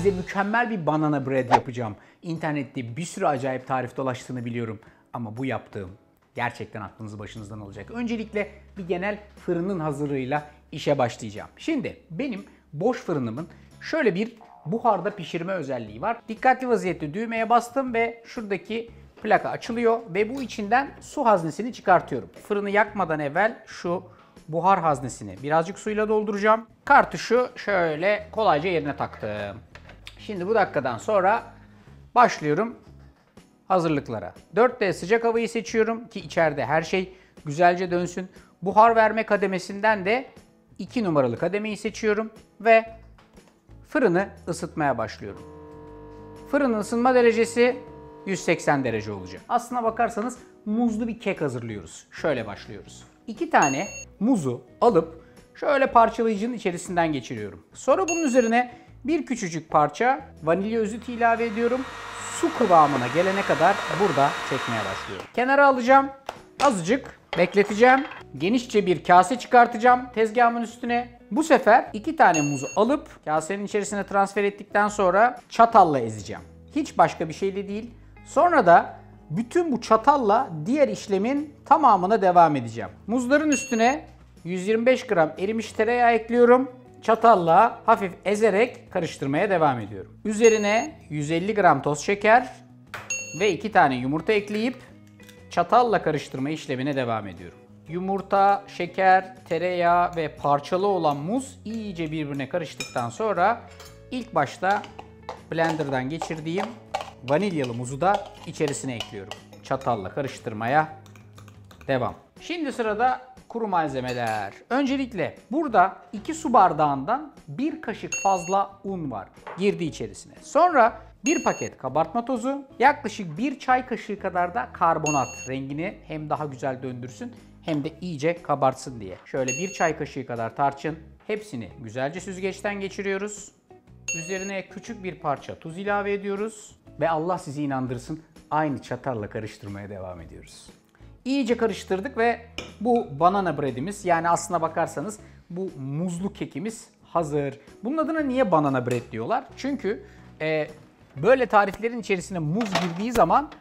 size mükemmel bir banana bread yapacağım. İnternette bir sürü acayip tarif dolaştığını biliyorum. Ama bu yaptığım gerçekten aklınızı başınızdan alacak. Öncelikle bir genel fırının hazırlığıyla işe başlayacağım. Şimdi benim boş fırınımın şöyle bir buharda pişirme özelliği var. Dikkatli vaziyette düğmeye bastım ve şuradaki plaka açılıyor ve bu içinden su haznesini çıkartıyorum. Fırını yakmadan evvel şu buhar haznesini birazcık suyla dolduracağım. Kartuşu şöyle kolayca yerine taktım. Şimdi bu dakikadan sonra başlıyorum hazırlıklara. 4D sıcak havayı seçiyorum ki içeride her şey güzelce dönsün. Buhar verme kademesinden de 2 numaralı kademeyi seçiyorum ve fırını ısıtmaya başlıyorum. Fırının ısınma derecesi 180 derece olacak. Aslına bakarsanız muzlu bir kek hazırlıyoruz. Şöyle başlıyoruz. 2 tane muzu alıp şöyle parçalayıcının içerisinden geçiriyorum. Sonra bunun üzerine bir küçücük parça vanilya özütü ilave ediyorum. Su kıvamına gelene kadar burada çekmeye başlıyorum. Kenara alacağım. Azıcık bekleteceğim. Genişçe bir kase çıkartacağım tezgahımın üstüne. Bu sefer 2 tane muzu alıp kasenin içerisine transfer ettikten sonra çatalla ezeceğim. Hiç başka bir şeyle değil. Sonra da bütün bu çatalla diğer işlemin tamamına devam edeceğim. Muzların üstüne 125 gram erimiş tereyağı ekliyorum. Çatalla hafif ezerek karıştırmaya devam ediyorum. Üzerine 150 gram toz şeker ve 2 tane yumurta ekleyip çatalla karıştırma işlemine devam ediyorum. Yumurta, şeker, tereyağı ve parçalı olan muz iyice birbirine karıştıktan sonra ilk başta blenderdan geçirdiğim vanilyalı muzu da içerisine ekliyorum. Çatalla karıştırmaya devam. Şimdi sırada kuru malzemeler. Öncelikle burada 2 su bardağından 1 kaşık fazla un var. Girdi içerisine. Sonra 1 paket kabartma tozu, yaklaşık 1 çay kaşığı kadar da karbonat, rengini hem daha güzel döndürsün hem de iyice kabartsın diye. Şöyle 1 çay kaşığı kadar tarçın. Hepsini güzelce süzgeçten geçiriyoruz. Üzerine küçük bir parça tuz ilave ediyoruz. Ve Allah sizi inandırsın, aynı çatalla karıştırmaya devam ediyoruz. İyice karıştırdık ve bu banana bread'imiz, yani aslına bakarsanız bu muzlu kekimiz hazır. Bunun adına niye banana bread diyorlar? Çünkü böyle tariflerin içerisine muz girdiği zaman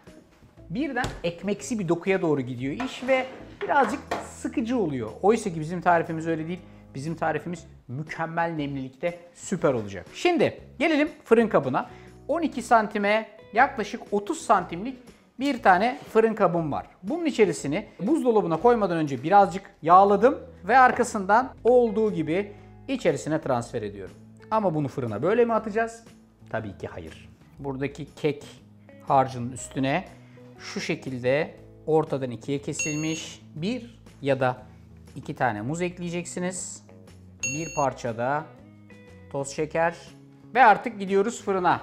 birden ekmeksi bir dokuya doğru gidiyor iş ve birazcık sıkıcı oluyor. Oysa ki bizim tarifimiz öyle değil. Bizim tarifimiz mükemmel nemlilikte, süper olacak. Şimdi gelelim fırın kabına. 12 santime yaklaşık 30 santimlik bir tane fırın kabım var. Bunun içerisini buzdolabına koymadan önce birazcık yağladım ve arkasından olduğu gibi içerisine transfer ediyorum. Ama bunu fırına böyle mi atacağız? Tabii ki hayır. Buradaki kek harcının üstüne şu şekilde ortadan ikiye kesilmiş 1 ya da 2 tane muz ekleyeceksiniz. Bir parça da toz şeker ve artık gidiyoruz fırına.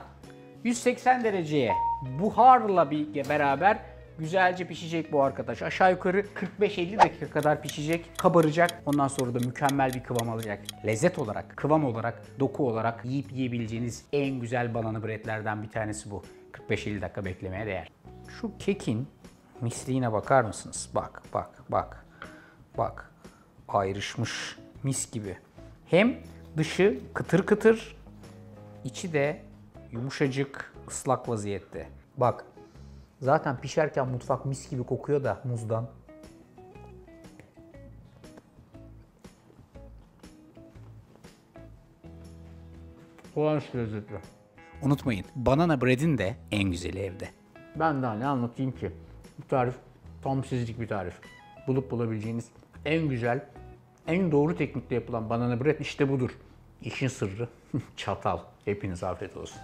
180 dereceye buharla beraber güzelce pişecek bu arkadaş. Aşağı yukarı 45-50 dakika kadar pişecek, kabaracak. Ondan sonra da mükemmel bir kıvam alacak. Lezzet olarak, kıvam olarak, doku olarak yiyip yiyebileceğiniz en güzel banana breadlerden bir tanesi bu. 45-50 dakika beklemeye değer. Şu kekin misliğine bakar mısınız? Bak, bak, bak. Bak. Ayrışmış mis gibi. Hem dışı kıtır kıtır, içi de yumuşacık, ıslak vaziyette. Bak, zaten pişerken mutfak mis gibi kokuyor da muzdan. Olağanüstü lezzetli. Unutmayın, banana bread'in de en güzeli evde. Ben daha ne anlatayım ki? Bu tarif tam sizlik bir tarif. Bulup bulabileceğiniz en güzel, en doğru teknikle yapılan banana bread işte budur. İşin sırrı çatal. Hepinize afiyet olsun.